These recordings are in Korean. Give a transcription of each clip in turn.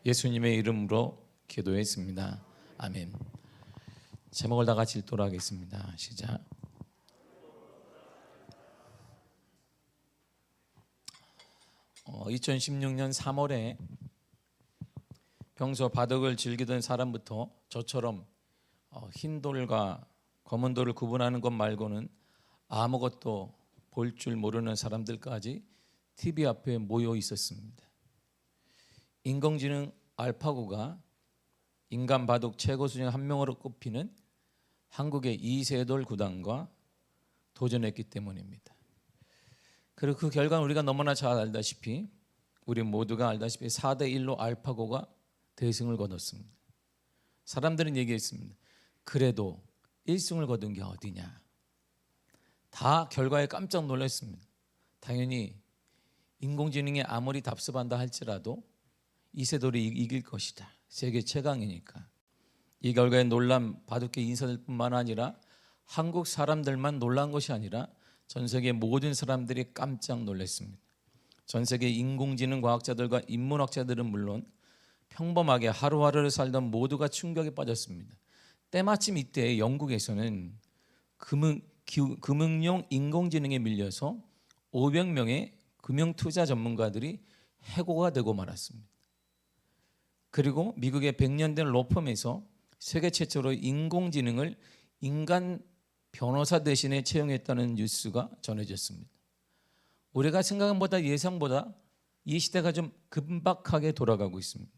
예수님의 이름으로 기도했습니다. 아멘. 제목을 다 같이 읽도록 하겠습니다. 시작. 2016년 3월에 평소 바둑을 즐기던 사람부터 저처럼 흰 돌과 검은 돌을 구분하는 것 말고는 아무것도 볼 줄 모르는 사람들까지 TV 앞에 모여 있었습니다. 인공지능 알파고가 인간 바둑 최고수 중 한 명으로 꼽히는 한국의 이세돌 구단과 도전했기 때문입니다. 그리고 그 결과는 우리가 너무나 잘 알다시피, 우리 모두가 알다시피 4대1로 알파고가 대승을 거뒀습니다. 사람들은 얘기했습니다. 그래도 1승을 거둔 게 어디냐. 다 결과에 깜짝 놀랐습니다. 당연히 인공지능이 아무리 답습한다 할지라도 이세돌이 이길 것이다. 세계 최강이니까. 이 결과에 놀란 바둑계 인사들뿐만 아니라 한국 사람들만 놀란 것이 아니라 전 세계 모든 사람들이 깜짝 놀랐습니다. 전 세계 인공지능 과학자들과 인문학자들은 물론 평범하게 하루하루를 살던 모두가 충격에 빠졌습니다. 때마침 이때 영국에서는 금융용 인공지능에 밀려서 500명의 금융투자 전문가들이 해고가 되고 말았습니다. 그리고 미국의 100년 된 로펌에서 세계 최초로 인공지능을 인간 변호사 대신에 채용했다는 뉴스가 전해졌습니다. 우리가 생각한 보다 예상보다 이 시대가 좀 급박하게 돌아가고 있습니다.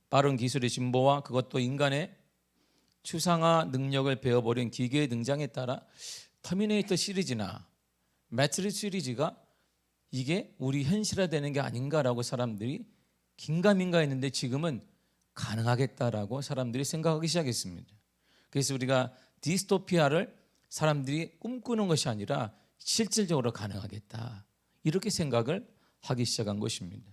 빠른 기술의 진보와 그것도 인간의 추상화 능력을 베어버린 기계의 등장에 따라 터미네이터 시리즈나 매트릭스 시리즈가 이게 우리 현실화되는 게 아닌가라고 사람들이 긴가민가 했는데 지금은 가능하겠다라고 사람들이 생각하기 시작했습니다. 그래서 우리가 디스토피아를 사람들이 꿈꾸는 것이 아니라 실질적으로 가능하겠다, 이렇게 생각을 하기 시작한 것입니다.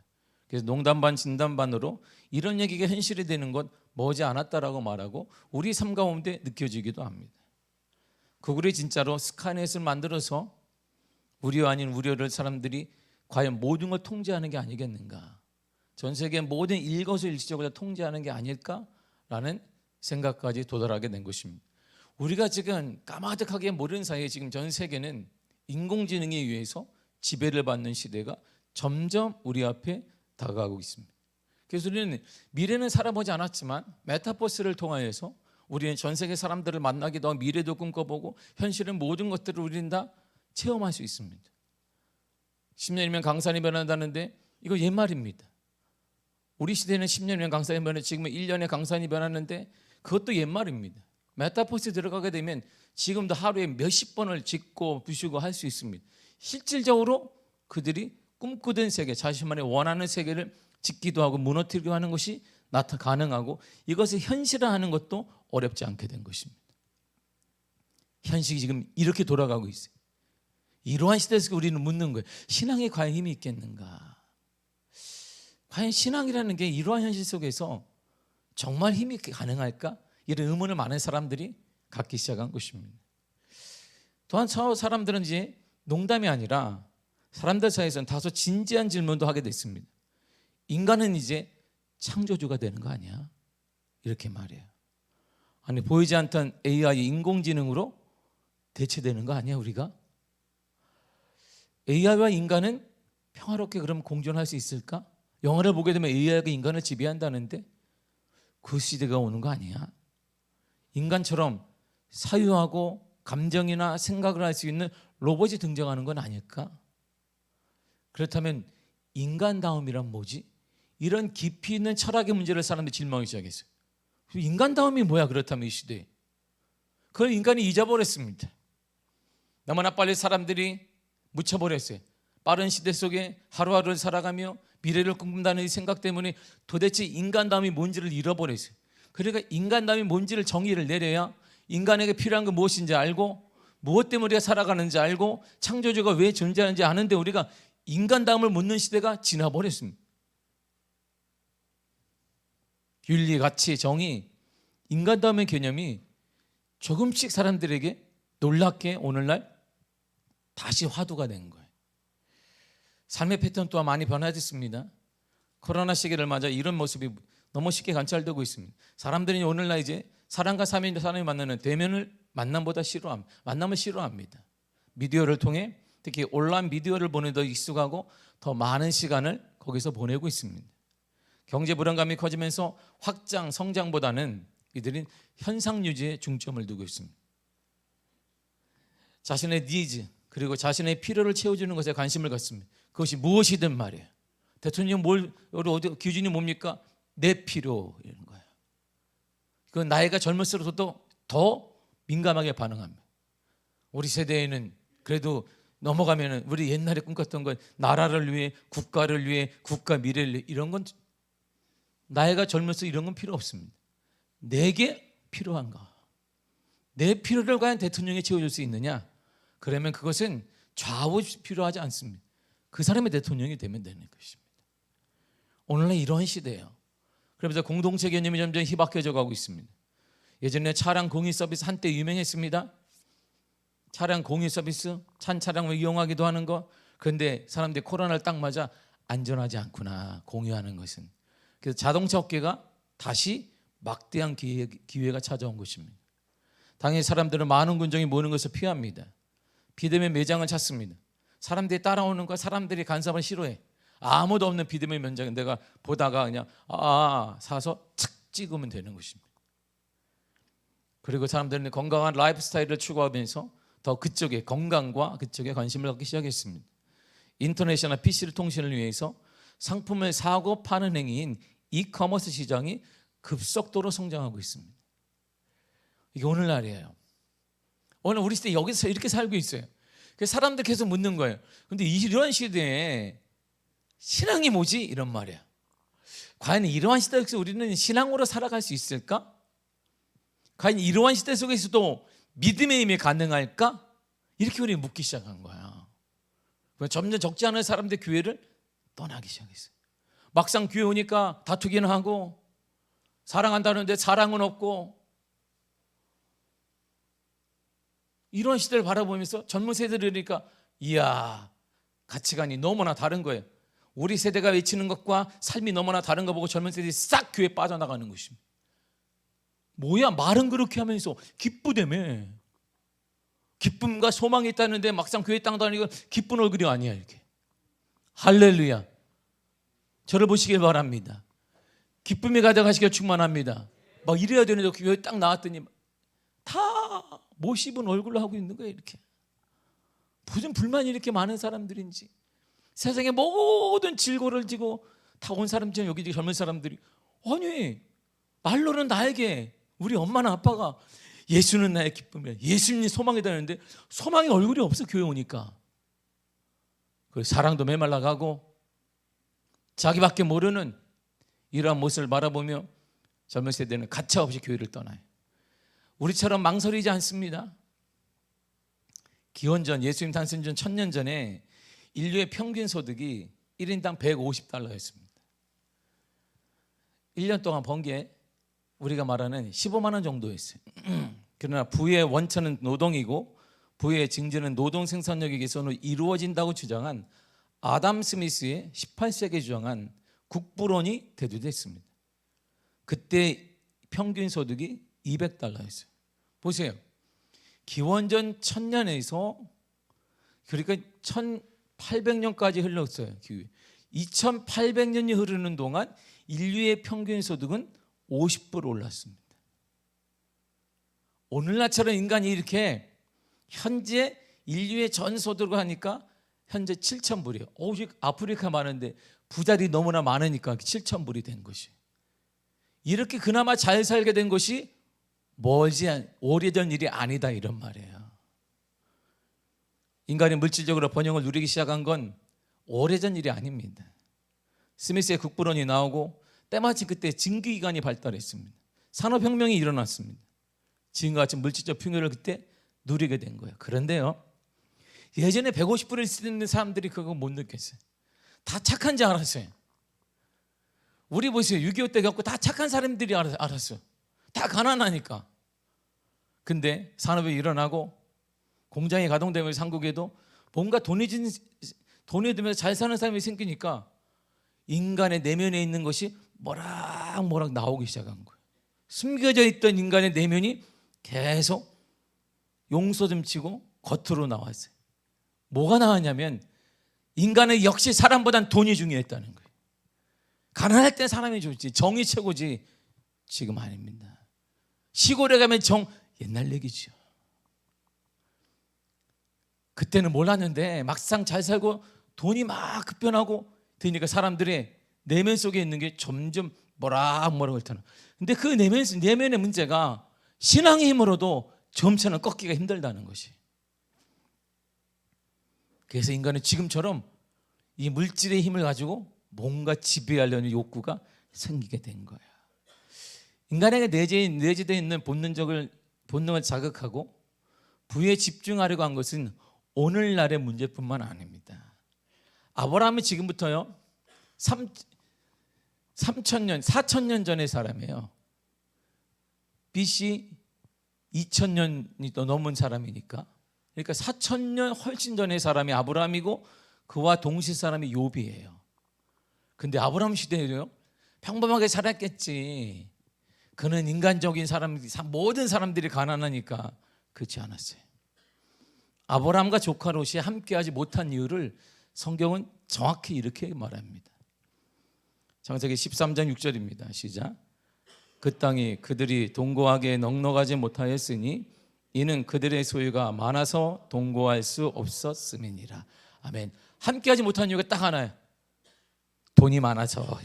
그래서 농담 반 진담 반으로 이런 얘기가 현실이 되는 것 머지 않았다라고 말하고 우리 삶 가운데 느껴지기도 합니다. 구글이 진짜로 스카이넷을 만들어서 우려 아닌 우려를 사람들이 과연 모든 걸 통제하는 게 아니겠는가, 전 세계 모든 일거수일투족을 통제하는 게 아닐까라는 생각까지 도달하게 된 것입니다. 우리가 지금 까마득하게 모르는 사이에 지금 전 세계는 인공지능에 의해서 지배를 받는 시대가 점점 우리 앞에 다가가고 있습니다. 그래서 우리는 미래는 살아보지 않았지만 메타버스를 통하여서 우리는 전 세계 사람들을 만나기도 하고 미래도 꿈꿔보고 현실의 모든 것들을 우리는 다 체험할 수 있습니다. 10년이면 강산이 변한다는데 이거 옛말입니다. 우리 시대는 10년이면 강산이 변하는데 지금은 1년에 강산이 변하는데 그것도 옛말입니다. 메타버스에 들어가게 되면 지금도 하루에 몇십 번을 짓고 부수고 할 수 있습니다. 실질적으로 그들이 꿈꾸던 세계, 자신만의 원하는 세계를 짓기도 하고 무너뜨리기도 하는 것이 가능하고 이것을 현실화하는 것도 어렵지 않게 된 것입니다. 현실이 지금 이렇게 돌아가고 있어요. 이러한 시대에서 우리는 묻는 거예요. 신앙에 과연 힘이 있겠는가? 과연 신앙이라는 게 이러한 현실 속에서 정말 힘이 가능할까? 이런 의문을 많은 사람들이 갖기 시작한 것입니다. 또한 사람들은 이제 농담이 아니라 사람들 사이에서는 다소 진지한 질문도 하게 됐습니다. 인간은 이제 창조주가 되는 거 아니야? 이렇게 말해요. 아니, 보이지 않던 AI 인공지능으로 대체되는 거 아니야 우리가? AI와 인간은 평화롭게 그럼 공존할 수 있을까? 영화를 보게 되면 AI가 인간을 지배한다는데 그 시대가 오는 거 아니야? 인간처럼 사유하고 감정이나 생각을 할 수 있는 로봇이 등장하는 건 아닐까? 그렇다면 인간다움이란 뭐지? 이런 깊이 있는 철학의 문제를 사람들이 질문하기 시작했어요. 인간다움이 뭐야 그렇다면 이 시대에? 그걸 인간이 잊어버렸습니다. 너무나 빨리 사람들이 묻혀버렸어요. 빠른 시대 속에 하루하루를 살아가며 미래를 꿈꾼다는 이 생각 때문에 도대체 인간다움이 뭔지를 잃어버렸어요. 그러니까 인간다움이 뭔지를 정의를 내려야 인간에게 필요한 건 무엇인지 알고 무엇 때문에 우리가 살아가는지 알고 창조주가 왜 존재하는지 아는데 우리가 인간다움을 묻는 시대가 지나버렸습니다. 윤리, 가치, 정의, 인간다움의 개념이 조금씩 사람들에게 놀랍게 오늘날 다시 화두가 된 거예요. 삶의 패턴 또한 많이 변화됐습니다. 코로나 시기를 맞아 이런 모습이 너무 쉽게 관찰되고 있습니다. 사람들이 오늘날 이제 사람과 사람이 만나는 대면을 만남보다 만남을 싫어합니다. 미디어를 통해 특히 온라인 미디어를 보는 더 익숙하고 더 많은 시간을 거기서 보내고 있습니다. 경제 불안감이 커지면서 확장, 성장보다는 이들은 현상 유지에 중점을 두고 있습니다. 자신의 니즈 그리고 자신의 필요를 채워주는 것에 관심을 갖습니다. 그것이 무엇이든 말이에요. 대통령 기준이 뭡니까? 내 필요 이런 거예요. 그건 나이가 젊을수록 더 민감하게 반응합니다. 우리 세대에는 그래도 넘어가면은 우리 옛날에 꿈꿨던 건 나라를 위해, 국가를 위해, 국가 미래를 위해 이런 건 나이가 젊을수록 이런 건 필요 없습니다. 내게 필요한가? 내 필요를 과연 대통령이 채워줄 수 있느냐? 그러면 그것은 좌우 필요하지 않습니다. 그 사람의 대통령이 되면 되는 것입니다. 오늘날 이런 시대예요. 그러면서 공동체 개념이 점점 희박해져 가고 있습니다. 예전에 차량 공유 서비스 한때 유명했습니다. 차량 공유 서비스, 차량을 이용하기도 하는 거. 그런데 사람들이 코로나를 딱 맞아 안전하지 않구나, 공유하는 것은. 그래서 자동차 업계가 다시 막대한 기회가 찾아온 것입니다. 당연히 사람들은 많은 군종이 모이는 것을 피합니다. 비대면 매장을 찾습니다. 사람들이 따라오는 거, 사람들이 간섭을 싫어해. 아무도 없는 비대면 매장은 내가 보다가 그냥 사서 착 찍으면 되는 것입니다. 그리고 사람들은 건강한 라이프 스타일을 추구하면서 더 그쪽에 건강과 그쪽에 관심을 갖기 시작했습니다. 인터넷이나 PC를 통신을 위해서 상품을 사고 파는 행위인 이커머스 시장이 급속도로 성장하고 있습니다. 이게 오늘날이에요. 오늘 우리 시대 여기서 이렇게 살고 있어요. 그래서 사람들 계속 묻는 거예요. 그런데 이런 시대에 신앙이 뭐지? 이런 말이야. 과연 이러한 시대 속에서 우리는 신앙으로 살아갈 수 있을까? 과연 이러한 시대 속에서도 믿음의 힘이 가능할까? 이렇게 우리 묻기 시작한 거야. 점점 적지 않은 사람들 교회를 떠나기 시작했어요. 막상 교회 오니까 다투기는 하고 사랑한다는데 사랑은 없고, 이런 시대를 바라보면서 젊은 세대들이니까 이야, 가치관이 너무나 다른 거예요. 우리 세대가 외치는 것과 삶이 너무나 다른 거 보고 젊은 세대들이 싹 교회에 빠져나가는 것입니다. 뭐야, 말은 그렇게 하면서 기쁘다며. 기쁨과 소망이 있다는데 막상 교회 땅 다니고 기쁜 얼굴이 아니야 이렇게. 할렐루야. 저를 보시길 바랍니다. 기쁨이 가득하시길 충만합니다. 막 이래야 되는데 교회 딱 나왔더니 다 못 씹은 얼굴로 하고 있는 거예요 이렇게. 무슨 불만이 이렇게 많은 사람들인지. 세상의 모든 질고를 지고 다 온 사람처럼 여기 젊은 사람들이, 아니 말로는 나에게 우리 엄마나 아빠가 예수는 나의 기쁨이야, 예수님 소망이다 하는데 소망의 얼굴이 없어 교회 오니까. 사랑도 메말라가고 자기밖에 모르는 이러한 모습을 바라보며 젊은 세대는 가차없이 교회를 떠나요. 우리처럼 망설이지 않습니다. 기원전, 예수님 탄생 전 1000년 전에 인류의 평균 소득이 1인당 150달러였습니다. 1년 동안 번 게 우리가 말하는 15만 원 정도였어요. 그러나 부의 원천은 노동이고 부의 증진은 노동 생산력에 의해서 이루어진다고 주장한 아담 스미스의 18세기에 주장한 국부론이 대두됐습니다. 그때 평균 소득이 200달러였어요. 보세요. 기원전 1000년에서 그러니까 1800년까지 흘렀어요. 2800년이 흐르는 동안 인류의 평균 소득은 50% 올랐습니다. 오늘날처럼 인간이 이렇게 현재 인류의 전 소득을 하니까 현재 7,000불이에요. 오직 아프리카 많은데 부자들이 너무나 많으니까 7,000불이 된 것이. 이렇게 그나마 잘 살게 된 것이 오래전 일이 아니다 이런 말이에요. 인간이 물질적으로 번영을 누리기 시작한 건 오래전 일이 아닙니다. 스미스의 국부론이 나오고 때마침 그때 증기기관이 발달했습니다. 산업혁명이 일어났습니다. 지금과 같은 물질적 풍요를 그때 누리게 된 거예요. 그런데요, 예전에 150불을 쓰는 사람들이 그거 못 느꼈어요. 다 착한지 알았어요. 우리 보세요. 6.25 때 겪고 다 착한 사람들이 알았어요. 다 가난하니까. 근데 산업이 일어나고 공장이 가동되면서 한국에도 뭔가 돈이 들면서 잘 사는 사람이 생기니까 인간의 내면에 있는 것이 모락모락 나오기 시작한 거예요. 숨겨져 있던 인간의 내면이 계속 용서 좀 치고 겉으로 나왔어요. 뭐가 나왔냐면 인간은 역시 사람보단 돈이 중요했다는 거예요. 가난할 때 사람이 좋지, 정이 최고지. 지금 아닙니다. 시골에 가면 정, 옛날 얘기죠. 그때는 몰랐는데 막상 잘 살고 돈이 막 급변하고 그러니까 사람들의 내면 속에 있는 게 점점 모락모락 훑어나. 근데 그 내면의 문제가 신앙의 힘으로도 점차는 꺾기가 힘들다는 것이. 그래서 인간은 지금처럼 이 물질의 힘을 가지고 뭔가 지배하려는 욕구가 생기게 된 거야. 인간에게 내재되어 있는 본능을 자극하고 부에 집중하려고 한 것은 오늘날의 문제뿐만 아닙니다. 아브라함은 지금부터요 4,000년 전의 사람이에요. BC 2,000년이 더 넘은 사람이니까. 그러니까 4,000년 훨씬 전의 사람이 아브라함이고 그와 동시 사람이 욥이에요. 근데 아브라함 시대에도요 평범하게 살았겠지. 그는 인간적인 사람, 모든 사람들이 가난하니까. 그렇지 않았어요. 아브라함과 조카 롯이 함께하지 못한 이유를 성경은 정확히 이렇게 말합니다. 창세기 13장 6절입니다. 시작. 그 땅이 그들이 동거하기에 넉넉하지 못하였으니 이는 그들의 소유가 많아서 동거할 수 없었음이니라. 아멘. 함께하지 못한 이유가 딱 하나예요. 돈이 많아서.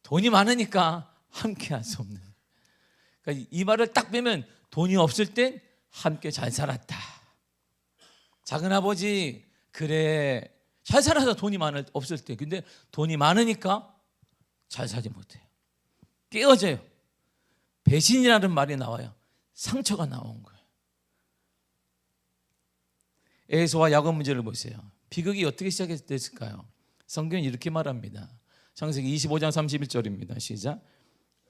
돈이 많으니까 함께할 수 없는. 그러니까 이 말을 딱 빼면 돈이 없을 땐 함께 잘 살았다. 작은아버지 그래 잘 살아서 돈이 없을 때. 근데 돈이 많으니까 잘 살지 못해요. 깨어져요. 배신이라는 말이 나와요. 상처가 나온 거예요. 에서와 야곱 문제를 보세요. 비극이 어떻게 시작됐을까요? 성경이 이렇게 말합니다. 창세기 25장 31절입니다. 시작.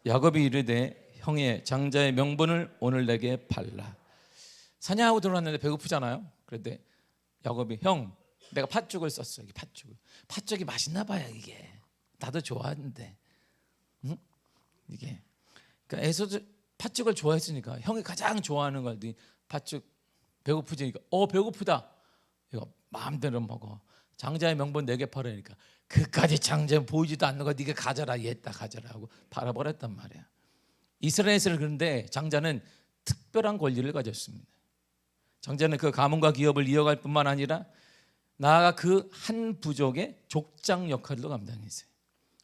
야곱이 이르되 형의 장자의 명분을 오늘 내게 팔라. 사냥하고 들어왔는데 배고프잖아요. 그런데 야곱이 형 내가 팥죽을 썼어. 팥죽이 맛있나 봐요. 이게 나도 좋아하는데 이게 그러니까 에서도 팥죽을 좋아했으니까 형이 가장 좋아하는 걸 팥죽 배고프지니까 배고프다. 이거 마음대로 먹어. 장자의 명분 내게 팔으니까 그까지 장자 보이지도 않는 거 네가 가져라. 얘다 가져라 하고 팔아버렸단 말이야. 이스라엘에서는 그런데 장자는 특별한 권리를 가졌습니다. 장자는 그 가문과 기업을 이어갈 뿐만 아니라 나아가 그 한 부족의 족장 역할도 감당했어요.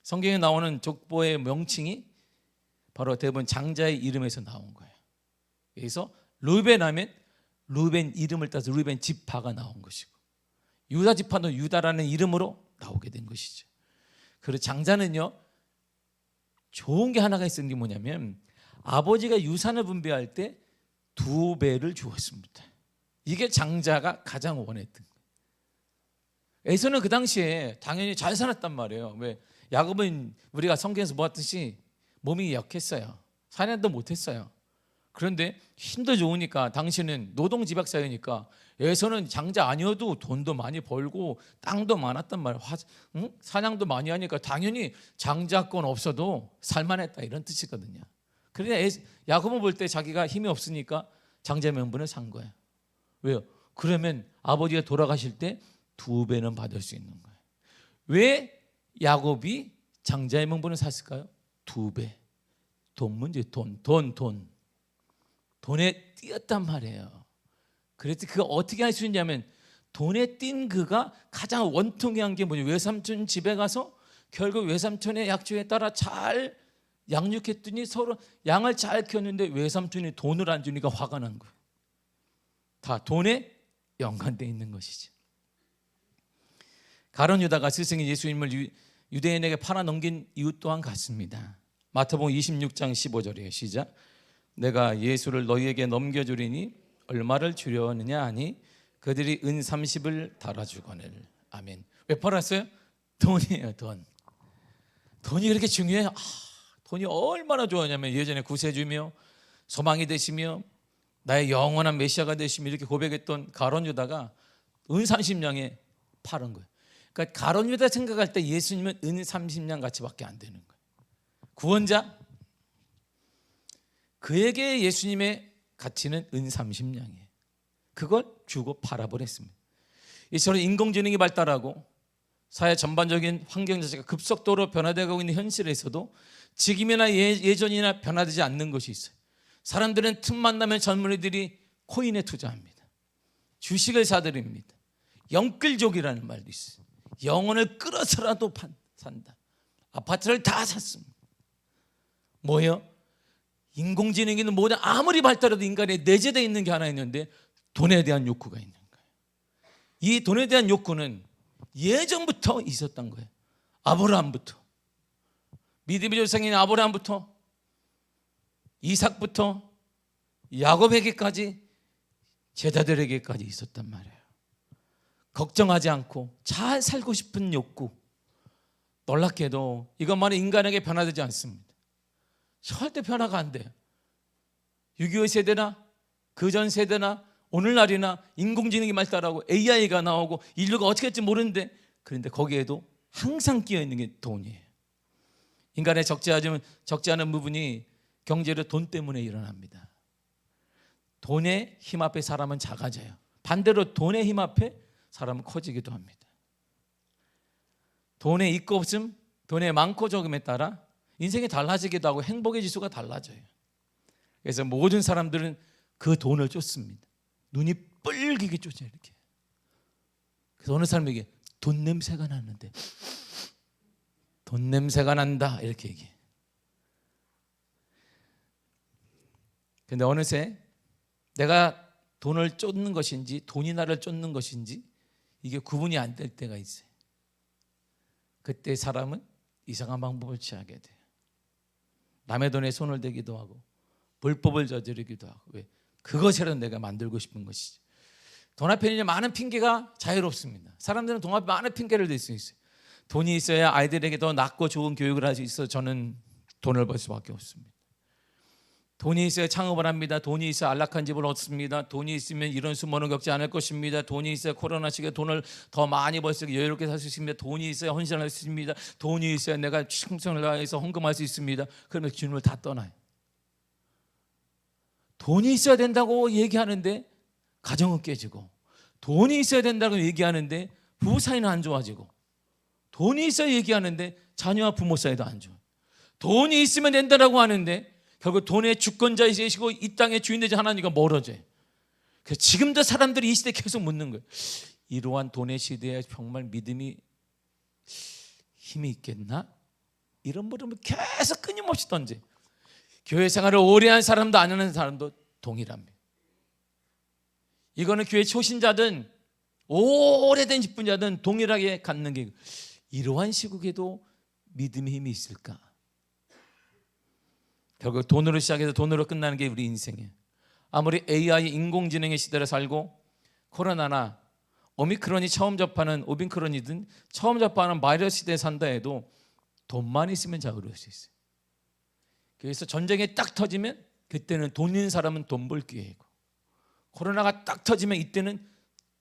성경에 나오는 족보의 명칭이 바로 대부분 장자의 이름에서 나온 거예요. 그래서 르벤 하면 르벤 이름을 따서 르벤 지파가 나온 것이고 유다 지파도 유다라는 이름으로 나오게 된 것이죠. 그리고 장자는요 좋은 게 하나가 있었는 게 뭐냐면 아버지가 유산을 분배할 때 2배를 주었습니다. 이게 장자가 가장 원했던 거예요. 에서는 그 당시에 당연히 잘 살았단 말이에요. 왜? 야곱은 우리가 성경에서 보았듯이 몸이 약했어요. 사냥도 못했어요. 그런데 힘도 좋으니까 당시는 노동지박사회니까 에서는 장자 아니어도 돈도 많이 벌고 땅도 많았단 말이에요. 사냥도 많이 하니까 당연히 장자권 없어도 살만했다 이런 뜻이거든요. 그러니까 야곱은 볼 때 자기가 힘이 없으니까 장자 명분을 산 거예요. 왜요? 그러면 아버지가 돌아가실 때 2배는 받을 수 있는 거예요. 왜 야곱이 장자의 명분을 샀을까요? 2배. 돈 문제, 돈에 띄었단 말이에요. 그래서 그가 어떻게 할 수 있냐면 돈에 띈 그가 가장 원통한 게 뭐냐? 외삼촌 집에 가서 결국 외삼촌의 약조에 따라 잘 양육했더니 서로 양을 잘 키웠는데 외삼촌이 돈을 안 주니까 화가 난 거예요. 다 돈에 연관되어 있는 것이죠. 가룟 유다가 스승인 예수님을 유대인에게 팔아 넘긴 이유 또한 같습니다. 마태복음 26장 15절이에요. 시작. 내가 예수를 너희에게 넘겨주리니 얼마를 주려느냐 하니 그들이 은 30을 달아주거늘. 아멘. 왜 팔았어요? 돈이에요. 돈이 그렇게 중요해요. 돈이 얼마나 좋아하냐면 예전에 구세주며 소망이 되시며 나의 영원한 메시아가 되시며 이렇게 고백했던 가룟 유다가 은 30냥에 팔은 거예요. 그러니까 가론 유다 생각할 때 예수님은 은 30냥 가치밖에 안 되는 거예요. 구원자, 그에게 예수님의 가치는 은 30냥이에요. 그걸 주고 팔아버렸습니다. 이처럼 인공지능이 발달하고 사회 전반적인 환경 자체가 급속도로 변화되고 있는 현실에서도 지금이나 예전이나 변화되지 않는 것이 있어요. 사람들은 틈만 나면 젊은이들이 코인에 투자합니다. 주식을 사들입니다. 영끌족이라는 말도 있어요. 영혼을 끌어서라도 산다. 아파트를 다 샀습니다. 뭐예요? 인공지능이는 뭐든 아무리 발달해도 인간에 내재되어 있는 게 하나 있는데 돈에 대한 욕구가 있는 거예요. 이 돈에 대한 욕구는 예전부터 있었던 거예요. 아브라함부터, 믿음의 조상인 아브라함부터, 이삭부터 야곱에게까지, 제자들에게까지 있었단 말이에요. 걱정하지 않고 잘 살고 싶은 욕구. 놀랍게도 이것만은 인간에게 변화되지 않습니다. 절대 변화가 안 돼요. 6.25 세대나 그전 세대나 오늘날이나 인공지능이 발달하고 AI가 나오고 인류가 어떻게 할지 모르는데, 그런데 거기에도 항상 끼어있는 게 돈이에요. 인간의 적지 않은 부분이 경제로 돈 때문에 일어납니다. 돈의 힘 앞에 사람은 작아져요. 반대로 돈의 힘 앞에 사람은 커지기도 합니다. 돈의 있고 없음, 돈의 많고 적음에 따라 인생이 달라지기도 하고 행복의 지수가 달라져요. 그래서 모든 사람들은 그 돈을 쫓습니다. 눈이 뻘겋게 쫓아요. 이렇게. 그래서 어느 사람에게 돈 냄새가 나는데, 돈 냄새가 난다 이렇게 얘기해. 그런데 어느새 내가 돈을 쫓는 것인지 돈이 나를 쫓는 것인지 이게 구분이 안 될 때가 있어요. 그때 사람은 이상한 방법을 취하게 돼요. 남의 돈에 손을 대기도 하고 불법을 저지르기도 하고. 왜? 그것이라도 내가 만들고 싶은 것이죠. 돈 앞에는 이제 많은 핑계가 자유롭습니다. 사람들은 돈 앞에 많은 핑계를 댈 수 있어요. 돈이 있어야 아이들에게 더 낫고 좋은 교육을 할 수 있어 저는 돈을 벌 수밖에 없습니다. 돈이 있어야 창업을 합니다. 돈이 있어야 안락한 집을 얻습니다. 돈이 있으면 이런 수모는 겪지 않을 것입니다. 돈이 있어야 코로나 시기에 돈을 더 많이 벌 수 있게 여유롭게 살 수 있습니다. 돈이 있어야 헌신할 수 있습니다. 돈이 있어야 내가 충성을 다해서 헌금할 수 있습니다. 그러면 주님을 다 떠나요. 돈이 있어야 된다고 얘기하는데 가정은 깨지고, 돈이 있어야 된다고 얘기하는데 부부 사이는 안 좋아지고, 돈이 있어야 얘기하는데 자녀와 부모 사이도 안 좋아요. 돈이 있으면 된다라고 하는데 결국 돈의 주권자이시고 이 땅의 주인되지 하나님과 멀어져요. 그래서 지금도 사람들이 이 시대에 계속 묻는 거예요. 이러한 돈의 시대에 정말 믿음이 힘이 있겠나? 이런 물음을 계속 끊임없이 던져요. 교회 생활을 오래 한 사람도 안 하는 사람도 동일합니다. 이거는 교회 초신자든 오래된 직분자든 동일하게 갖는 게, 이러한 시국에도 믿음의 힘이 있을까? 결국 돈으로 시작해서 돈으로 끝나는 게 우리 인생이에요. 아무리 AI 인공지능의 시대를 살고 코로나나 오미크론이 처음 접하는 오미크론이든 처음 접하는 바이러스 시대에 산다 해도 돈만 있으면 자유로울 수 있어요. 그래서 전쟁이 딱 터지면 그때는 돈 있는 사람은 돈 벌 기회이고, 코로나가 딱 터지면 이때는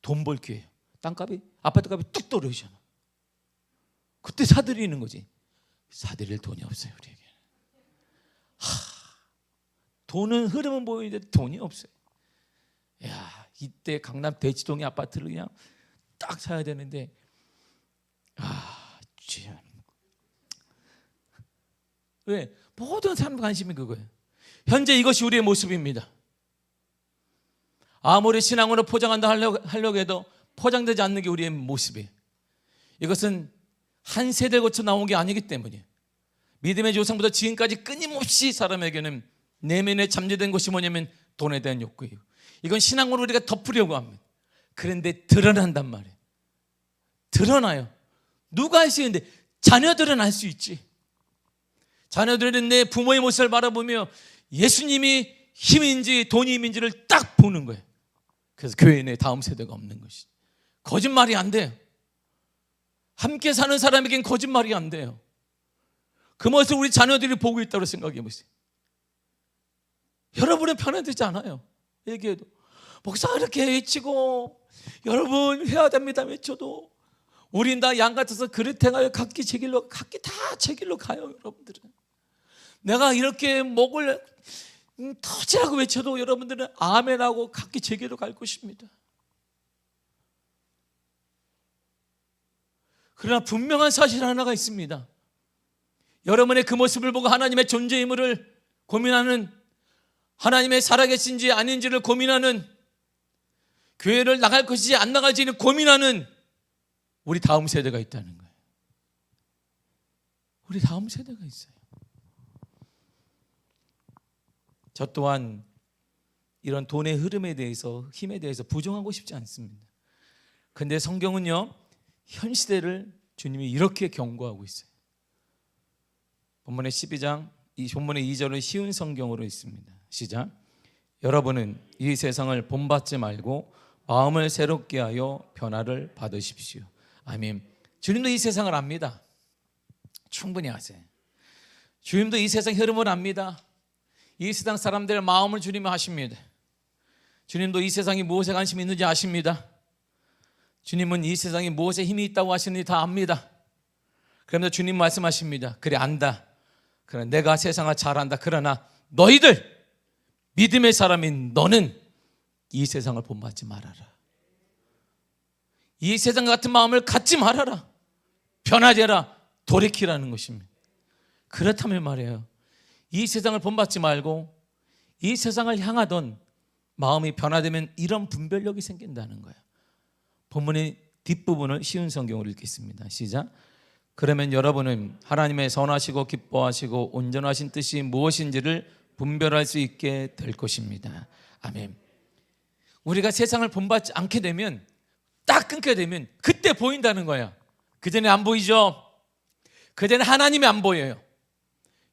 돈 벌 기회예요. 땅값이, 아파트값이 뚝 떨어지잖아. 그때 사들이는 거지. 사들일 돈이 없어요, 우리에게. 돈은 흐름은 보이는데 돈이 없어요. 야, 이때 강남 대치동의 아파트를 그냥 딱 사야 되는데, 참. 왜? 모든 사람 관심이 그거예요. 현재 이것이 우리의 모습입니다. 아무리 신앙으로 포장한다 하려고 해도 포장되지 않는 게 우리의 모습이에요. 이것은 한 세대 거쳐 나온 게 아니기 때문이에요. 믿음의 조상부터 지금까지 끊임없이 사람에게는 내면에 잠재된 것이 뭐냐면 돈에 대한 욕구예요. 이건 신앙으로 우리가 덮으려고 합니다. 그런데 드러난단 말이에요. 드러나요. 누가 할 수 있는데 자녀들은 알 수 있지. 자녀들은 내 부모의 모습을 바라보며 예수님이 힘인지 돈이 힘인지를 딱 보는 거예요. 그래서 교회 내 다음 세대가 없는 것이 거짓말이 안 돼요. 함께 사는 사람에겐 거짓말이 안 돼요. 그 모습을 우리 자녀들이 보고 있다고 생각해 보세요. 여러분은 변화되지 않아요. 얘기해도 목사 이렇게 외치고 여러분 해야 됩니다 외쳐도 우린 다 양 같아서 그릇 행하여 각기 다 제 길로 가요. 여러분들은 내가 이렇게 목을 터지라고 외쳐도 여러분들은 아멘하고 각기 제 길로 갈 것입니다. 그러나 분명한 사실 하나가 있습니다. 여러분의 그 모습을 보고 하나님의 존재 의무를 고민하는, 하나님의 살아계신지 아닌지를 고민하는, 교회를 나갈 것인지 안 나갈지는 고민하는 우리 다음 세대가 있다는 거예요. 우리 다음 세대가 있어요. 저 또한 이런 돈의 흐름에 대해서, 힘에 대해서 부정하고 싶지 않습니다. 그런데 성경은요, 현 시대를 주님이 이렇게 경고하고 있어요. 본문의 12장, 본문의 2절은 쉬운 성경으로 있습니다. 시작. 여러분은 이 세상을 본받지 말고 마음을 새롭게 하여 변화를 받으십시오. 아멘. 주님도 이 세상을 압니다. 충분히 아세요. 주님도 이 세상 흐름을 압니다. 이 세상 사람들의 마음을 주님이 아십니다. 주님도 이 세상이 무엇에 관심이 있는지 아십니다. 주님은 이 세상에 무엇에 힘이 있다고 하시는지 다 압니다. 그러면서 주님 말씀하십니다. 그래, 안다. 그러나 내가 세상을 잘 안다. 그러나 너희들, 믿음의 사람인 너는 이 세상을 본받지 말아라. 이 세상 같은 마음을 갖지 말아라. 변화되라. 돌이키라는 것입니다. 그렇다면 말이에요, 이 세상을 본받지 말고 이 세상을 향하던 마음이 변화되면 이런 분별력이 생긴다는 거예요. 본문의 뒷부분을 쉬운 성경으로 읽겠습니다. 시작. 그러면 여러분은 하나님의 선하시고 기뻐하시고 온전하신 뜻이 무엇인지를 분별할 수 있게 될 것입니다. 아멘. 우리가 세상을 본받지 않게 되면, 딱 끊게 되면 그때 보인다는 거야. 그전에 안 보이죠? 그전에 하나님이 안 보여요.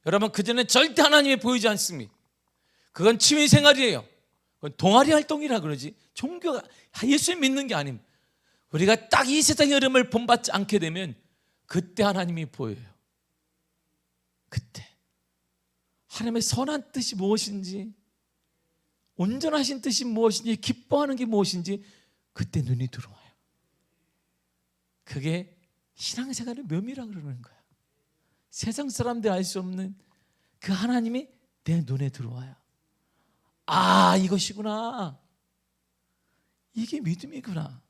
여러분, 그전에 절대 하나님이 보이지 않습니다. 그건 취미생활이에요. 그건 동아리 활동이라 그러지, 종교가 예수를 믿는 게 아닙니다. 우리가 딱 이 세상의 흐름을 본받지 않게 되면 그때 하나님이 보여요. 그때 하나님의 선한 뜻이 무엇인지, 온전하신 뜻이 무엇인지, 기뻐하는 게 무엇인지 그때 눈이 들어와요. 그게 신앙생활의 묘미라고 그러는 거야. 세상 사람들이 알 수 없는 그 하나님이 내 눈에 들어와요. 아, 이것이구나. 이게 믿음이구나.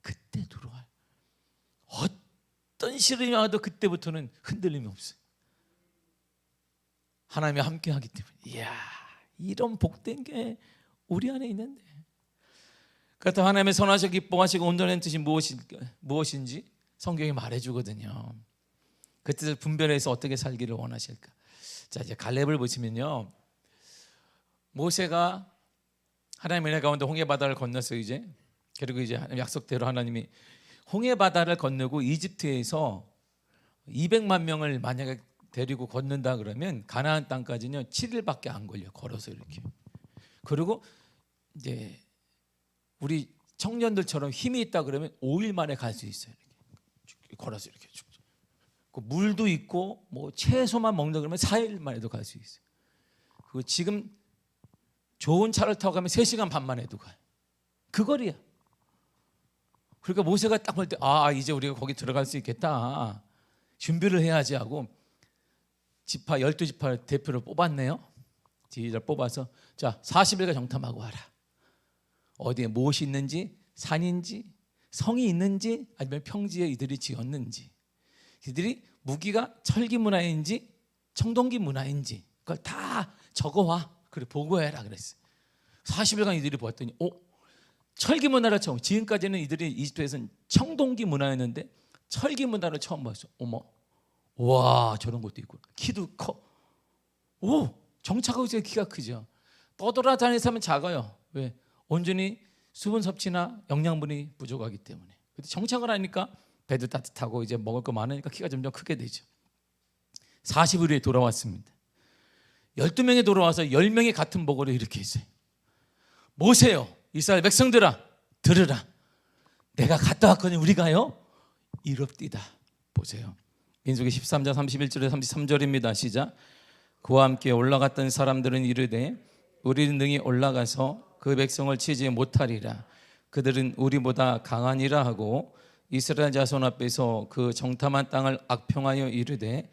그때 들어와요. 어떤 시련이 와도 그때부터는 흔들림이 없어요. 하나님이 함께 하기 때문에. 이야, 이런 복된 게 우리 안에 있는데. 그렇다면 하나님의 선하시고 기뻐하시고 온전한 뜻이 무엇인지 성경이 말해주거든요. 그 뜻을 분별해서 어떻게 살기를 원하실까. 자, 이제 갈렙을 보시면요, 모세가 하나님의 은혜 가운데 홍해바다를 건넜어요. 그리고 이제 약속대로 하나님이 홍해바다를 건너고 이집트에서 200만 명을 만약에 데리고 건넌다 그러면 가나안 땅까지는 7일밖에 안 걸려, 걸어서 이렇게. 그리고 이제 우리 청년들처럼 힘이 있다 그러면 5일 만에 갈 수 있어요. 이렇게 걸어서 이렇게. 그 물도 있고 뭐 채소만 먹는다 그러면 4일 만에도 갈 수 있어요. 그리고 지금 좋은 차를 타고 가면 3시간 반 만에도 가요. 그 거리야. 그러니까 모세가 딱 볼 때, 아, 이제 우리가 거기 들어갈 수 있겠다, 준비를 해야지 하고 12지파 대표를 뽑았네요. 지휘자를 뽑아서, 자, 40일간 정탐하고 와라. 어디에 무엇이 있는지, 산인지 성이 있는지 아니면 평지에 이들이 지었는지, 이들이 무기가 철기 문화인지 청동기 문화인지 그걸 다 적어와. 그래, 보고해라 그랬어요. 40일간 이들이 보았더니 철기 문화를 처음, 지금까지는 이들이 이집트에서는 청동기 문화였는데 철기 문화를 처음 봤어. 어머, 와, 저런 것도 있고, 키도 커. 오, 정착하고 있어요. 키가 크죠. 떠돌아다니는 사람은 작아요. 왜? 온전히 수분 섭취나 영양분이 부족하기 때문에. 근데 정착을 하니까 배도 따뜻하고 이제 먹을 거 많으니까 키가 점점 크게 되죠. 40일 후에 돌아왔습니다. 12명이 돌아와서 10명이 같은 보고를 이렇게 했어요. 모세요, 이스라엘 백성들아, 들으라. 내가 갔다 왔거니 우리가요 이롭디다. 보세요. 민수기 13장 31절에 33절입니다. 시작. 그와 함께 올라갔던 사람들은 이르되 우리는 능히 올라가서 그 백성을 치지 못하리라. 그들은 우리보다 강하니라 하고 이스라엘 자손 앞에서 그 정탐한 땅을 악평하여 이르되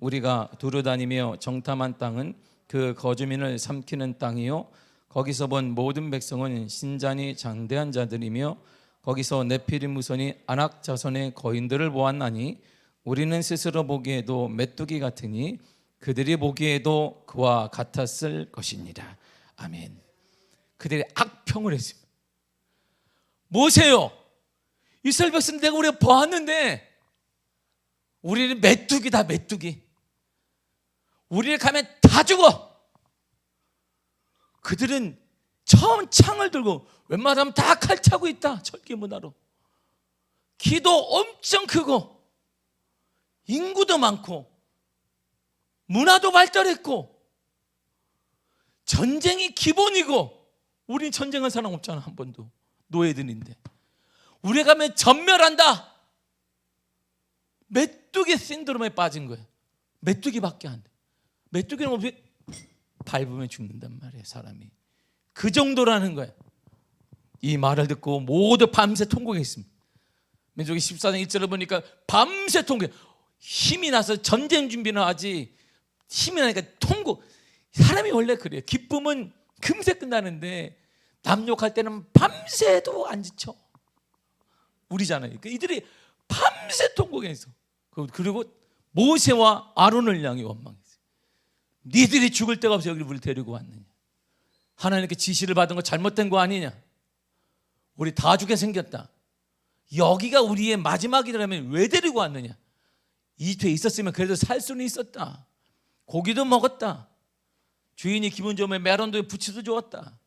우리가 두루다니며 정탐한 땅은 그 거주민을 삼키는 땅이요 거기서 본 모든 백성은 신잔이 장대한 자들이며 거기서 네피림 무선이 아낙 자손의 거인들을 보았나니 우리는 스스로 보기에도 메뚜기 같으니 그들이 보기에도 그와 같았을 것이니라. 아멘. 그들이 악평을 했습니다. 모세요, 이스라엘 백성 내가 우리가 보았는데 우리는 메뚜기다, 메뚜기. 우리를 가면 다 죽어. 그들은 처음 창을 들고 웬만하면 다 칼 차고 있다. 철기 문화로. 키도 엄청 크고 인구도 많고 문화도 발달했고 전쟁이 기본이고, 우린 전쟁할 사람 없잖아. 한 번도. 노예들인데 우리 가면 전멸한다. 메뚜기 신드롬에 빠진 거예요. 메뚜기밖에 안 돼. 메뚜기는 어떻게 밟으면 죽는단 말이에요, 사람이. 그 정도라는 거예요. 이 말을 듣고 모두 밤새 통곡했습니다. 민수기 14장 1절을 보니까 밤새 통곡. 힘이 나서 전쟁 준비는 하지, 힘이 나니까 통곡. 사람이 원래 그래요. 기쁨은 금세 끝나는데 남욕할 때는 밤새도 안 지쳐. 우리잖아요. 그러니까 이들이 밤새 통곡했어. 그리고 모세와 아론을 향해 원망했어요. 니들이 죽을 데가 없어 여기 우리를 데리고 왔느냐. 하나님께 지시를 받은 거 잘못된 거 아니냐. 우리 다 죽게 생겼다. 여기가 우리의 마지막이라면 왜 데리고 왔느냐. 이집트에 있었으면 그래도 살 수는 있었다. 고기도 먹었다. 주인이 기분 좋으면 메론도 부치도 좋았다.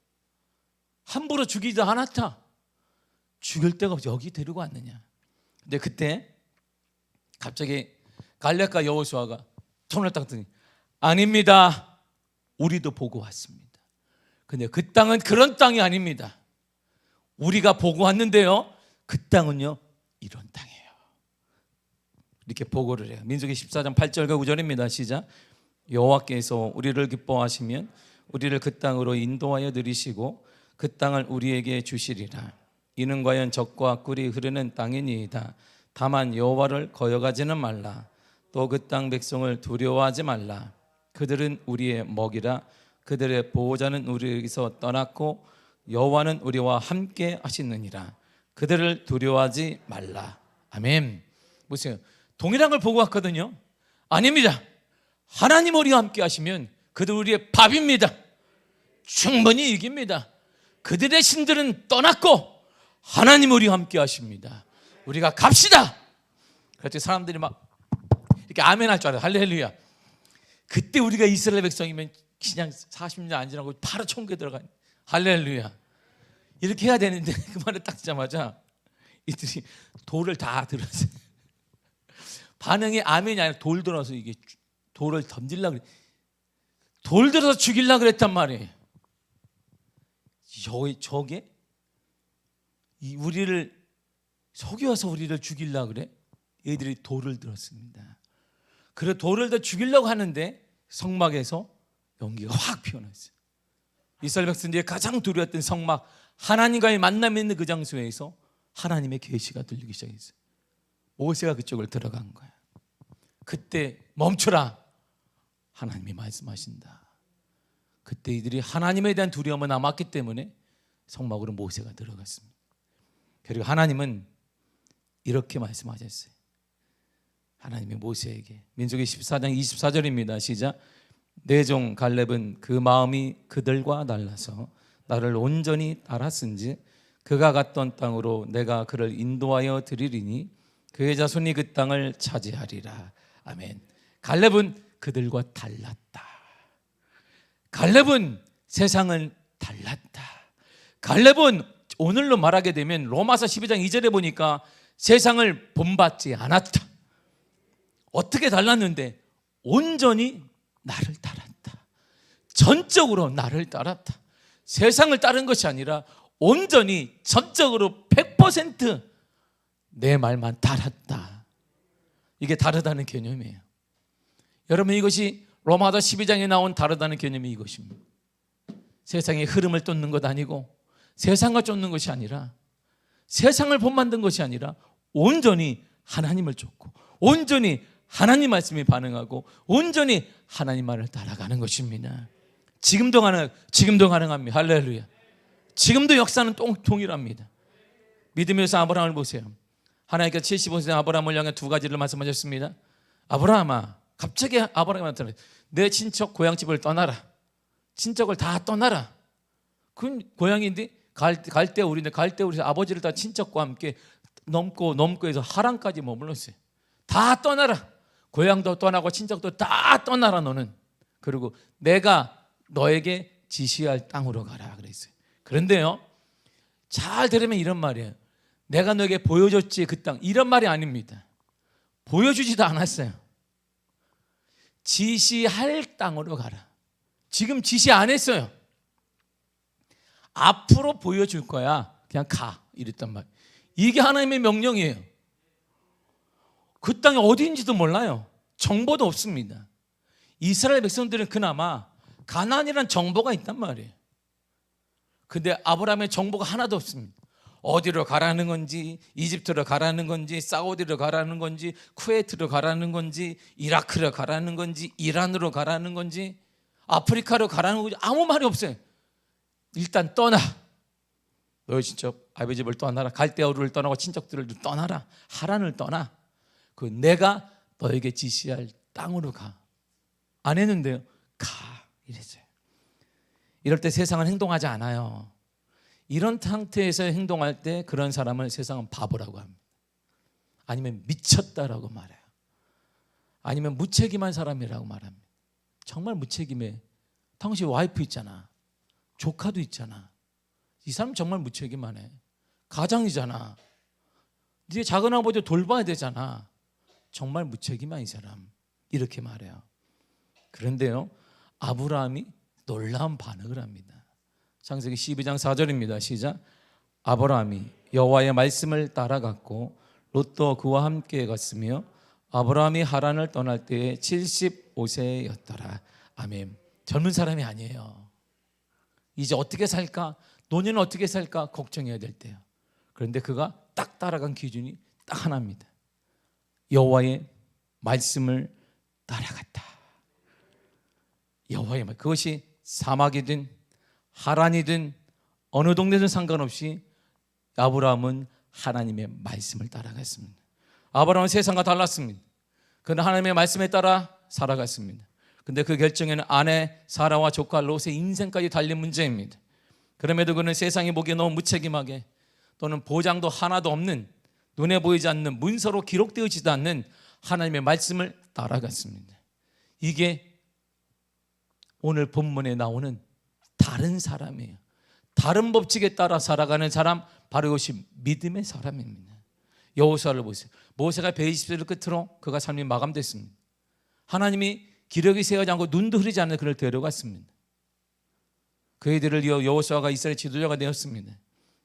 함부로 죽이지 않았다. 죽일 데가 없어 여기 데리고 왔느냐. 근데 그때 갑자기 갈렙과 여호수아가 손을 딱 드니 아닙니다. 우리도 보고 왔습니다. 근데 그 땅은 그런 땅이 아닙니다. 우리가 보고 왔는데요, 그 땅은요 이런 땅이에요. 이렇게 보고를 해요. 민수기 14장 8절과 9절입니다. 시작. 여호와께서 우리를 기뻐하시면 우리를 그 땅으로 인도하여 들이시고 그 땅을 우리에게 주시리라. 이는 과연 젖과 꿀이 흐르는 땅이니이다. 다만 여호와를 거역하지는 말라. 또 그 땅 백성을 두려워하지 말라. 그들은 우리의 먹이라. 그들의 보호자는 우리에게서 떠났고 여호와는 우리와 함께 하시느니라. 그들을 두려워하지 말라. 아멘. 보세요. 동일한 걸 보고 왔거든요. 아닙니다. 하나님 우리와 함께 하시면 그들 우리의 밥입니다. 충분히 이깁니다. 그들의 신들은 떠났고 하나님 우리와 함께 하십니다. 우리가 갑시다. 그랬더니 사람들이 막 이렇게 아멘 할 줄 알아요. 할렐루야. 그때 우리가 이스라엘 백성이면 그냥 40년 안 지나고 바로 천국에 들어가요. 할렐루야. 이렇게 해야 되는데 그 말을 딱 듣자마자 이들이 돌을 다 들었어요. 반응이 아멘이 아니라 돌 들어서 이게 돌을 던질려고 그래. 돌 들어서 죽이려고 그랬단 말이에요. 저게 우리를 속여서 우리를 죽이려고 그래. 얘들이 돌을 들었습니다. 그래 돌을 더 죽이려고 하는데 성막에서 연기가 확 피어났어요. 이스라엘 백성들이 가장 두려웠던 성막, 하나님과의 만남이 있는 그 장소에서 하나님의 계시가 들리기 시작했어요. 모세가 그쪽을 들어간 거야. 그때 멈춰라. 하나님이 말씀하신다. 그때 이들이 하나님에 대한 두려움은 남았기 때문에 성막으로 모세가 들어갔습니다. 그리고 하나님은 이렇게 말씀하셨어요. 하나님이 모세에게, 민수기 14장 24절입니다. 시작. 내 종 갈렙은 그 마음이 그들과 달라서 나를 온전히 따랐은지 그가 갔던 땅으로 내가 그를 인도하여 드리리니 그의 자손이 그 땅을 차지하리라. 아멘. 갈렙은 그들과 달랐다. 갈렙은 세상을 달랐다. 갈렙은 오늘로 말하게 되면 로마서 12장 2절에 보니까 세상을 본받지 않았다. 어떻게 달랐는데? 온전히 나를 따랐다. 전적으로 나를 따랐다. 세상을 따른 것이 아니라 온전히 전적으로 100% 내 말만 따랐다. 이게 다르다는 개념이에요. 여러분, 이것이 로마서 12장에 나온 다르다는 개념이 이것입니다. 세상의 흐름을 쫓는 것 아니고 세상과 쫓는 것이 아니라 세상을 본받는 것이 아니라 온전히 하나님을 쫓고 온전히 하나님 말씀에 반응하고 온전히 하나님 말을 따라가는 것입니다. 지금도 가능합니다. 할렐루야. 지금도 역사는 동일합니다. 믿음에서 아브라함을 보세요. 하나님께서 75세 아브라함을 향해 두 가지를 말씀하셨습니다. 아브라함아, 갑자기 아브라함한테 내 친척 고향집을 떠나라. 친척을 다 떠나라. 그건 고향인데 갈대 우리 아버지를 다 친척과 함께 넘고 해서 하란까지 머물렀어요. 다 떠나라. 고향도 떠나고 친척도 다 떠나라 너는. 그리고 내가 너에게 지시할 땅으로 가라 그랬어요. 그런데요, 잘 들으면 이런 말이에요. 내가 너에게 보여줬지 그 땅, 이런 말이 아닙니다. 보여주지도 않았어요. 지시할 땅으로 가라. 지금 지시 안 했어요. 앞으로 보여줄 거야. 그냥 가 이랬단 말이에요. 이게 하나님의 명령이에요. 그 땅이 어디인지도 몰라요. 정보도 없습니다. 이스라엘 백성들은 그나마 가나안이라는 정보가 있단 말이에요. 근데 아브라함의 정보가 하나도 없습니다. 어디로 가라는 건지, 이집트로 가라는 건지, 사우디로 가라는 건지, 쿠웨이트로 가라는 건지, 이라크로 가라는 건지, 이란으로 가라는 건지, 아프리카로 가라는 건지 아무 말이 없어요. 일단 떠나. 너희 친척 아버지 집을 떠나라. 갈대아우를 떠나고 친척들을 떠나라. 하란을 떠나. 그 내가 너에게 지시할 땅으로 가. 안 했는데요. 가 이랬어요. 이럴 때 세상은 행동하지 않아요. 이런 상태에서 행동할 때 그런 사람을 세상은 바보라고 합니다. 아니면 미쳤다라고 말해요. 아니면 무책임한 사람이라고 말합니다. 정말 무책임해. 당신 와이프 있잖아. 조카도 있잖아. 이 사람 정말 무책임하네. 가장이잖아. 네 작은 아버지 돌봐야 되잖아. 정말 무책임한 이 사람. 이렇게 말해요. 그런데요, 아브라함이 놀라운 반응을 합니다. 창세기 12장 4절입니다. 시작. 아브라함이 여호와의 말씀을 따라갔고 롯도 그와 함께 갔으며 아브라함이 하란을 떠날 때에 75세였더라. 아멘. 젊은 사람이 아니에요. 이제 어떻게 살까? 노년은 어떻게 살까? 걱정해야 될 때요. 그런데 그가 딱 따라간 기준이 딱 하나입니다. 여호와의 말씀을 따라갔다. 여호와의 말. 그것이 사막이든 하란이든 어느 동네든 상관없이 아브라함은 하나님의 말씀을 따라갔습니다. 아브라함은 세상과 달랐습니다. 그는 하나님의 말씀에 따라 살아갔습니다. 근데 그 결정에는 아내 사라와 조카 롯의 인생까지 달린 문제입니다. 그럼에도 그는 세상이 보기에 너무 무책임하게 또는 보장도 하나도 없는 눈에 보이지 않는 문서로 기록되어지지 않는 하나님의 말씀을 따라갔습니다. 이게 오늘 본문에 나오는 다른 사람이에요. 다른 법칙에 따라 살아가는 사람, 바로 이것이 믿음의 사람입니다. 여호수아를 보세요. 모세가 120세를 끝으로 그가 삶이 마감됐습니다. 하나님이 기력이 세어지 않고 눈도 흐리지 않는 그를 데려갔습니다. 그이들을 이어 여호수아가 이스라엘 지도자가 되었습니다.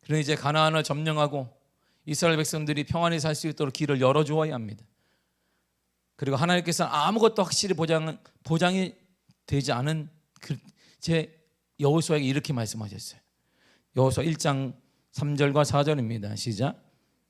그러나 이제 가나안을 점령하고 이스라엘 백성들이 평안히 살 수 있도록 길을 열어주어야 합니다. 그리고 하나님께서는 아무것도 확실히 보장이 되지 않은 제 여호수아에게 이렇게 말씀하셨어요. 여호수아 1장 3절과 4절입니다. 시작.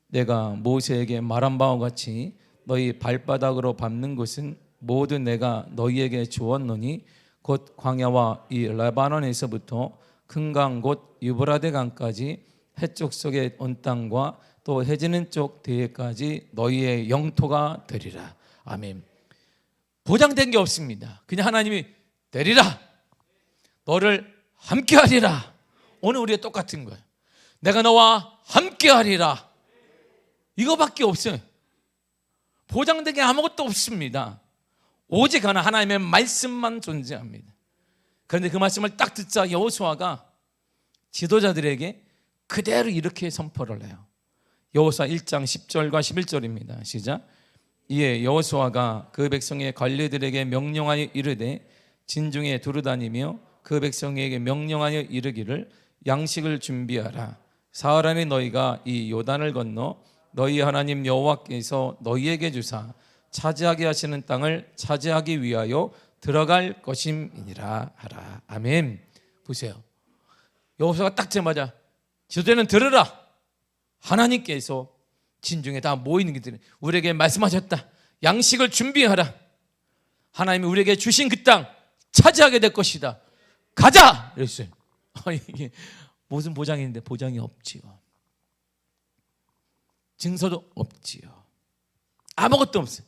내가 모세에게 말한 바와 같이 너희 발바닥으로 밟는 곳은 모두 내가 너희에게 주었노니 곧 광야와 이 레바논에서부터 큰 강 곧 유브라데 강까지 해쪽 속의 온 땅과 또 해지는 쪽 대해까지 너희의 영토가 되리라. 아멘. 보장된 게 없습니다. 그냥 하나님이 되리라. 너를 함께하리라. 오늘 우리가 똑같은 거예요. 내가 너와 함께하리라. 이거밖에 없어요. 보장된 게 아무것도 없습니다. 오직 하나님의 말씀만 존재합니다. 그런데 그 말씀을 딱 듣자 여호수아가 지도자들에게 그대로 이렇게 선포를 해요. 여호수아 1장 10절과 11절입니다. 시작. 이에 여호수아가 그 백성의 관리들에게 명령하여 이르되 진중에 두루다니며 그 백성에게 명령하여 이르기를 양식을 준비하라. 사흘 안에 너희가 이 요단을 건너 너희 하나님 여호와께서 너희에게 주사 차지하게 하시는 땅을 차지하기 위하여 들어갈 것임이니라 하라. 아멘. 보세요. 여호수아가 딱 되자마자 지도자는 들으라. 하나님께서 진중에 다 모이는 것들이 우리에게 말씀하셨다. 양식을 준비하라. 하나님이 우리에게 주신 그 땅 차지하게 될 것이다. 가자! 이랬어요. 이게 무슨 보장이 있는데 보장이 없지요. 증서도 없지요. 아무것도 없어요.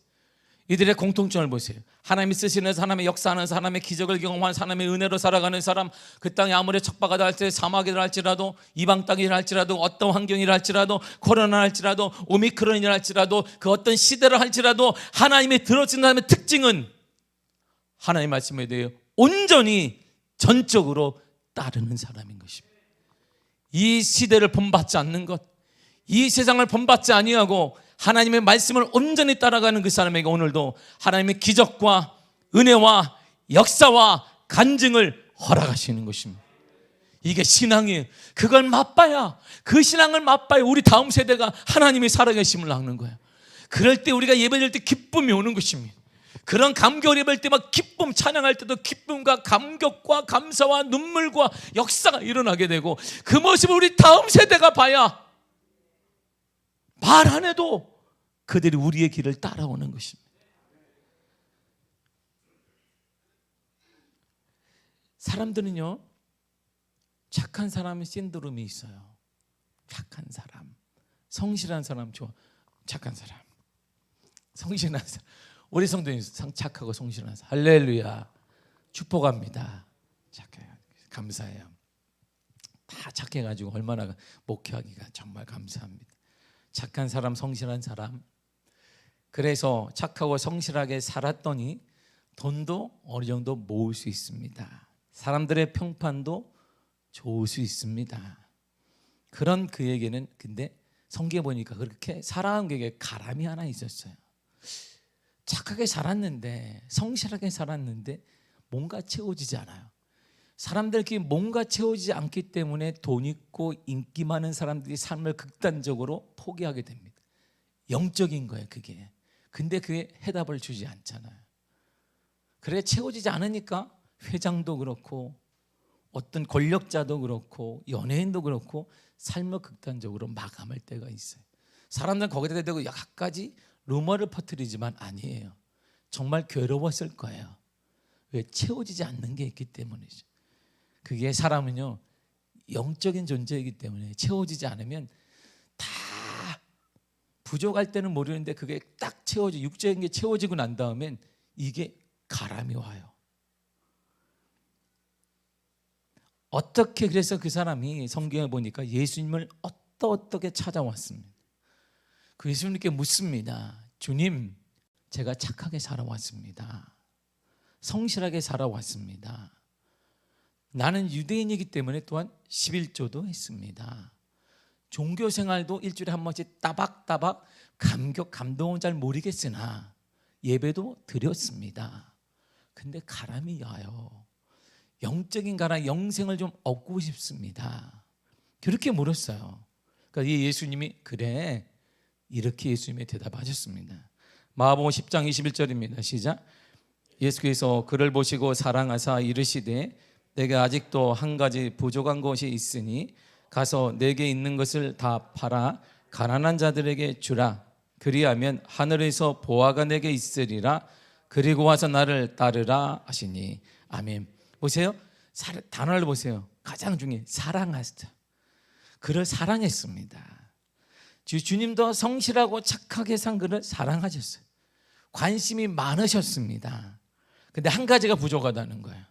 이들의 공통점을 보세요. 하나님이 쓰시는, 하나님의 역사하는, 하나님의 기적을 경험한, 하나님의 은혜로 살아가는 사람, 그 땅이 아무리 척박하다 할지라도, 사막이라 할지라도, 이방 땅이라 할지라도, 어떤 환경이라 할지라도, 코로나 할지라도, 오미크론이라 할지라도, 그 어떤 시대를 할지라도 하나님이 들어준 사람의 특징은 하나님의 말씀에 대해 온전히 전적으로 따르는 사람인 것입니다. 이 시대를 본받지 않는 것, 이 세상을 본받지 아니하고 하나님의 말씀을 온전히 따라가는 그 사람에게 오늘도 하나님의 기적과 은혜와 역사와 간증을 허락하시는 것입니다. 이게 신앙이에요. 그걸 맛봐야, 그 신앙을 맛봐야 우리 다음 세대가 하나님이 살아계심을 아는 거예요. 그럴 때 우리가 예배드릴 때 기쁨이 오는 것입니다. 그런 감격을 예배할 때 막 기쁨, 찬양할 때도 기쁨과 감격과 감사와 눈물과 역사가 일어나게 되고, 그 모습을 우리 다음 세대가 봐야 말 안 해도 그들이 우리의 길을 따라오는 것입니다. 사람들은요, 착한 사람의 신드롬이 있어요. 착한 사람, 성실한 사람 좋아. 착한 사람, 성실한 사람. 우리 성도님 착하고 성실한 사람, 할렐루야, 축복합니다. 착해요. 감사해요. 다 착해가지고 얼마나 목회하기가 정말 감사합니다. 착한 사람, 성실한 사람. 그래서 착하고 성실하게 살았더니 돈도 어느 정도 모을 수 있습니다. 사람들의 평판도 좋을 수 있습니다. 그런 그에게는 근데 성경에 보니까 그렇게 살아온 그에게 가람이 하나 있었어요. 착하게 살았는데, 성실하게 살았는데 뭔가 채워지지 않아요. 사람들끼리 뭔가 채워지지 않기 때문에 돈 있고 인기 많은 사람들이 삶을 극단적으로 포기하게 됩니다. 영적인 거예요, 그게. 근데 그게 해답을 주지 않잖아요. 그래, 채워지지 않으니까 회장도 그렇고 어떤 권력자도 그렇고 연예인도 그렇고 삶을 극단적으로 마감할 때가 있어요. 사람들은 거기다 대고 약까지 루머를 퍼뜨리지만 아니에요. 정말 괴로웠을 거예요. 왜? 채워지지 않는 게 있기 때문이죠. 그게 사람은요, 영적인 존재이기 때문에 채워지지 않으면 다 부족할 때는 모르는데 그게 딱 채워지고, 육적인 게 채워지고 난 다음엔 이게 가람이 와요. 어떻게, 그래서 그 사람이 성경에 보니까 예수님을 어떻게 찾아왔습니다. 그 예수님께 묻습니다. 주님, 제가 착하게 살아왔습니다. 성실하게 살아왔습니다. 나는 유대인이기 때문에 또한 11조도 했습니다. 종교 생활도 일주일에 한 번씩 따박따박 감동은 잘 모르겠으나 예배도 드렸습니다. 근데 가람이 와요. 영적인 가람, 영생을 좀 얻고 싶습니다. 그렇게 물었어요. 그러니까 예수님이 그래, 이렇게 예수님이 대답하셨습니다. 마가복음 10장 21절입니다. 시작. 예수께서 그를 보시고 사랑하사 이르시되 내게 아직도 한 가지 부족한 것이 있으니 가서 내게 있는 것을 다 팔아 가난한 자들에게 주라. 그리하면 하늘에서 보화가 내게 있으리라. 그리고 와서 나를 따르라 하시니. 아멘. 보세요. 단어를 보세요. 가장 중요해. 사랑하시다. 그를 사랑했습니다. 주님도 성실하고 착하게 산 그를 사랑하셨어요. 관심이 많으셨습니다. 근데 한 가지가 부족하다는 거예요.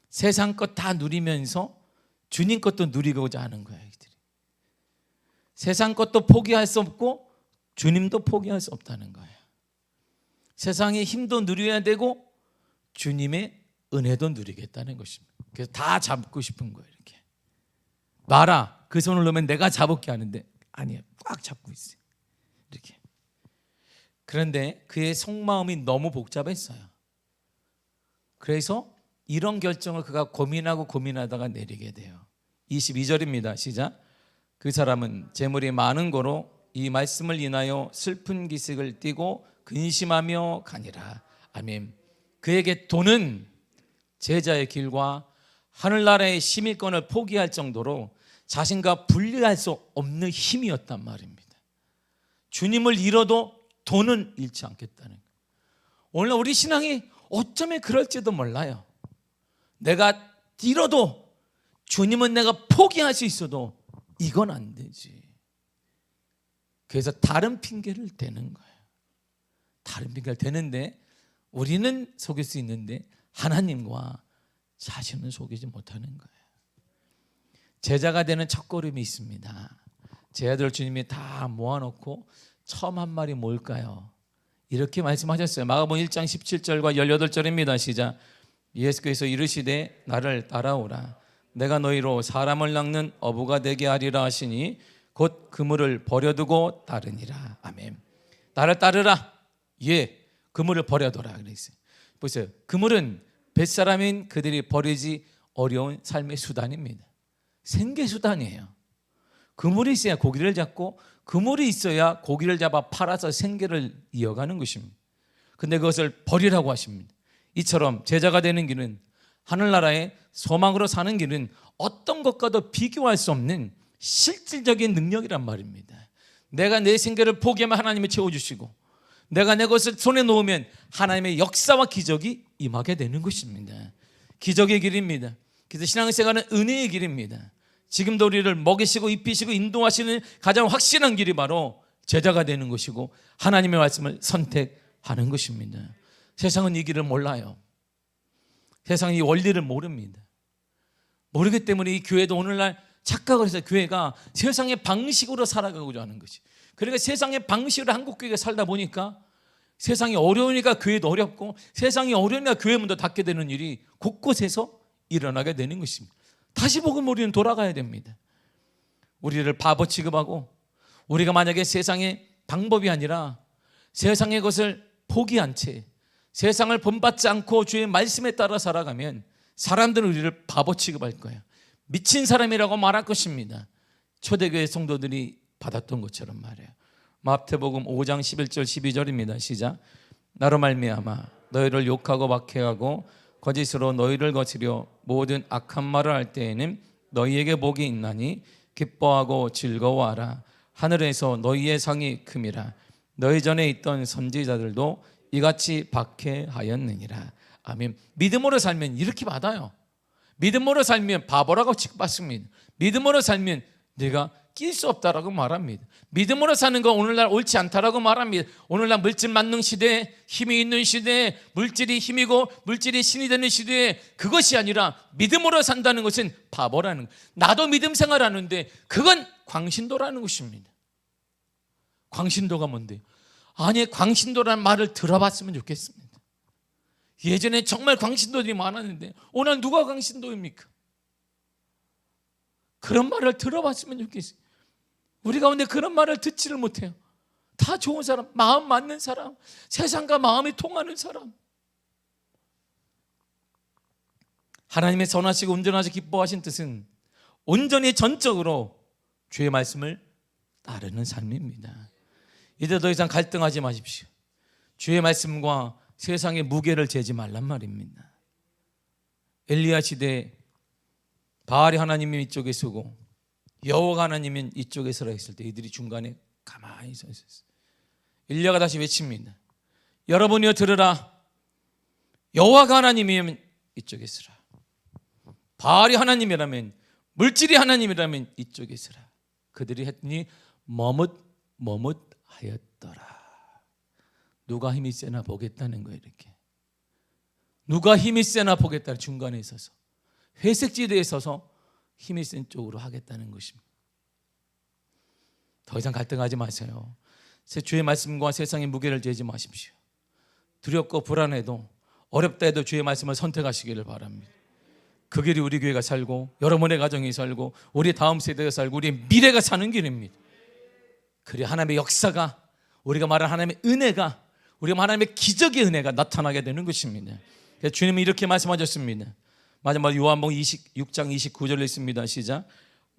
세상 것 다 누리면서 주님 것도 누리고자 하는 거예요. 이들이. 세상 것도 포기할 수 없고 주님도 포기할 수 없다는 거예요. 세상의 힘도 누려야 되고 주님의 은혜도 누리겠다는 것입니다. 그래서 다 잡고 싶은 거예요. 이렇게 놔라, 그 손을 놓으면 내가 잡을게 하는데 아니에요. 꽉 잡고 있어요. 이렇게. 그런데 그의 속마음이 너무 복잡했어요. 그래서 이런 결정을 그가 고민하다가 내리게 돼요. 22절입니다. 시작. 그 사람은 재물이 많은 거로 이 말씀을 인하여 슬픈 기색을 띠고 근심하며 가니라. 아멘. 그에게 돈은 제자의 길과 하늘나라의 시민권을 포기할 정도로 자신과 분리할 수 없는 힘이었단 말입니다. 주님을 잃어도 돈은 잃지 않겠다는 거예요. 오늘 우리 신앙이 어쩌면 그럴지도 몰라요. 내가 잃어도 주님은 내가 포기할 수 있어도 이건 안 되지. 그래서 다른 핑계를 대는 거예요. 다른 핑계를 대는데 우리는 속일 수 있는데 하나님과 자신은 속이지 못하는 거예요. 제자가 되는 첫걸음이 있습니다. 제자들 주님이 다 모아놓고 처음 한 말이 뭘까요? 이렇게 말씀하셨어요. 마가복음 1장 17절과 18절입니다. 시작. 예수께서 이르시되 나를 따라오라. 내가 너희로 사람을 낚는 어부가 되게 하리라 하시니 곧 그물을 버려두고 따르니라. 아멘. 나를 따르라. 예, 그물을 버려둬라 그랬어요. 보세요. 그물은 뱃사람인 그들이 버리지 어려운 삶의 수단입니다. 생계수단이에요. 그물이 있어야 고기를 잡고 그물이 있어야 고기를 잡아 팔아서 생계를 이어가는 것입니다. 그런데 그것을 버리라고 하십니다. 이처럼 제자가 되는 길은, 하늘나라의 소망으로 사는 길은 어떤 것과도 비교할 수 없는 실질적인 능력이란 말입니다. 내가 내 생계를 포기하면 하나님이 채워주시고, 내가 내 것을 손에 놓으면 하나님의 역사와 기적이 임하게 되는 것입니다. 기적의 길입니다. 그래서 신앙생활은 은혜의 길입니다. 지금도 우리를 먹이시고 입히시고 인도하시는 가장 확실한 길이 바로 제자가 되는 것이고 하나님의 말씀을 선택하는 것입니다. 세상은 이 길을 몰라요. 세상은 이 원리를 모릅니다. 모르기 때문에 이 교회도 오늘날 착각을 해서 교회가 세상의 방식으로 살아가고자 하는 것이, 그러니까 세상의 방식으로 한국교회가 살다 보니까 세상이 어려우니까 교회도 어렵고 세상이 어려우니까 교회 문도 닫게 되는 일이 곳곳에서 일어나게 되는 것입니다. 다시 복음 우리는 돌아가야 됩니다. 우리를 바보 취급하고 우리가 만약에 세상의 방법이 아니라 세상의 것을 포기한 채 세상을 본받지 않고 주의 말씀에 따라 살아가면 사람들은 우리를 바보 취급할 거예요. 미친 사람이라고 말할 것입니다. 초대교회 성도들이 받았던 것처럼 말이에요. 마태복음 5장 11절 12절입니다. 시작. 나로 말미암아 너희를 욕하고 박해하고 거짓으로 너희를 거스려 모든 악한 말을 할 때에는 너희에게 복이 있나니 기뻐하고 즐거워하라. 하늘에서 너희의 상이 큼이라. 너희 전에 있던 선지자들도 이같이 박해하였느니라. 아멘. 믿음으로 살면 이렇게 받아요. 믿음으로 살면 바보라고 취급받습니다. 믿음으로 살면 내가 낄 수 없다라고 말합니다. 믿음으로 사는 건 오늘날 옳지 않다라고 말합니다. 오늘날 물질 만능 시대에, 힘이 있는 시대에, 물질이 힘이고 물질이 신이 되는 시대에 그것이 아니라 믿음으로 산다는 것은 바보라는 거예요. 나도 믿음 생활하는데 그건 광신도라는 것입니다. 광신도가 뭔데요? 아니, 광신도라는 말을 들어봤으면 좋겠습니다. 예전에 정말 광신도들이 많았는데 오늘 누가 광신도입니까? 그런 말을 들어봤으면 좋겠어요. 우리 가운데 그런 말을 듣지를 못해요. 다 좋은 사람, 마음 맞는 사람, 세상과 마음이 통하는 사람, 하나님의 선하시고 온전하시고 기뻐하신 뜻은 온전히 전적으로 주의 말씀을 따르는 삶입니다. 이제 더 이상 갈등하지 마십시오. 주의 말씀과 세상의 무게를 재지 말란 말입니다. 엘리야 시대에 바알이 하나님이 이쪽에 서고 여호와가 하나님은 이쪽에 서라 했을 때 이들이 중간에 가만히 서 있었어요. 엘리야가 다시 외칩니다. 여러분이여 들으라. 여호와가 하나님이면 이쪽에 서라. 바알이 하나님이라면, 물질이 하나님이라면 이쪽에 서라. 그들이 했더니 머뭇하였더라. 누가 힘이 세나 보겠다는 거예요. 이렇게 누가 힘이 세나 보겠다. 중간에 서서 회색지대에 서서 힘이 센 쪽으로 하겠다는 것입니다. 더 이상 갈등하지 마세요. 주의 말씀과 세상의 무게를 재지 마십시오. 두렵고 불안해도 어렵다 해도 주의 말씀을 선택하시기를 바랍니다. 그 길이 우리 교회가 살고 여러분의 가정이 살고 우리 다음 세대가 살고 우리의 미래가 사는 길입니다. 그래 하나님의 역사가, 우리가 말하는 하나님의 은혜가, 우리가 말하는 하나님의 기적의 은혜가 나타나게 되는 것입니다. 그래서 주님은 이렇게 말씀하셨습니다. 마지막 요한복음 26장 29절에 있습니다. 시작.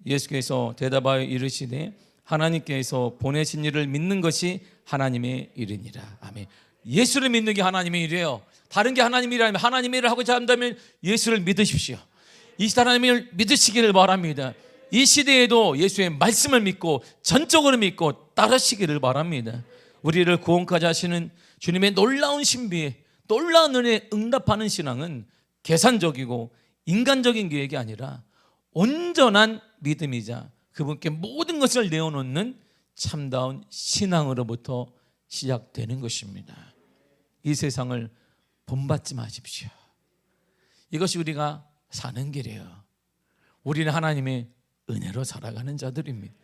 예수께서 대답하여 이르시되 하나님께서 보내신 이를 믿는 것이 하나님의 일이니라. 아멘. 예수를 믿는 게 하나님의 일이에요. 다른 게 하나님의 일이라면, 하나님의 일을 하고자 한다면 예수를 믿으십시오. 이 하나님을 믿으시기를 바랍니다. 이 시대에도 예수의 말씀을 믿고 전적으로 믿고 따르시기를 바랍니다. 우리를 구원까지 하시는 주님의 놀라운 신비에, 놀라운 은혜에 응답하는 신앙은 계산적이고 인간적인 계획이 아니라 온전한 믿음이자 그분께 모든 것을 내어놓는 참다운 신앙으로부터 시작되는 것입니다. 이 세상을 본받지 마십시오. 이것이 우리가 사는 길이에요. 우리는 하나님의 은혜로 살아가는 자들입니다.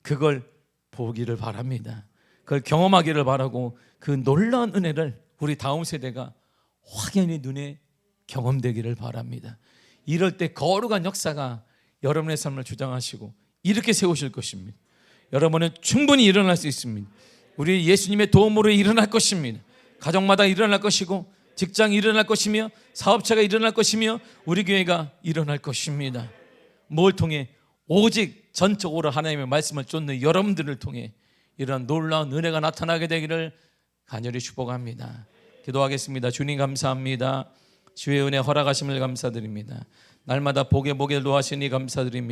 그걸 보기를 바랍니다. 그걸 경험하기를 바라고 그 놀라운 은혜를 우리 다음 세대가 확연히 눈에 경험되기를 바랍니다. 이럴 때 거룩한 역사가 여러분의 삶을 주장하시고 이렇게 세우실 것입니다. 여러분은 충분히 일어날 수 있습니다. 우리 예수님의 도움으로 일어날 것입니다. 가정마다 일어날 것이고 직장이 일어날 것이며 사업체가 일어날 것이며 우리 교회가 일어날 것입니다. 뭘 통해? 오직 전적으로 하나님의 말씀을 쫓는 여러분들을 통해 이런 놀라운 은혜가 나타나게 되기를 간절히 축복합니다. 기도하겠습니다. 주님 감사합니다. 주의 은혜 허락하심을 감사드립니다. 날마다 복에 복에 노하시니 감사드립니다.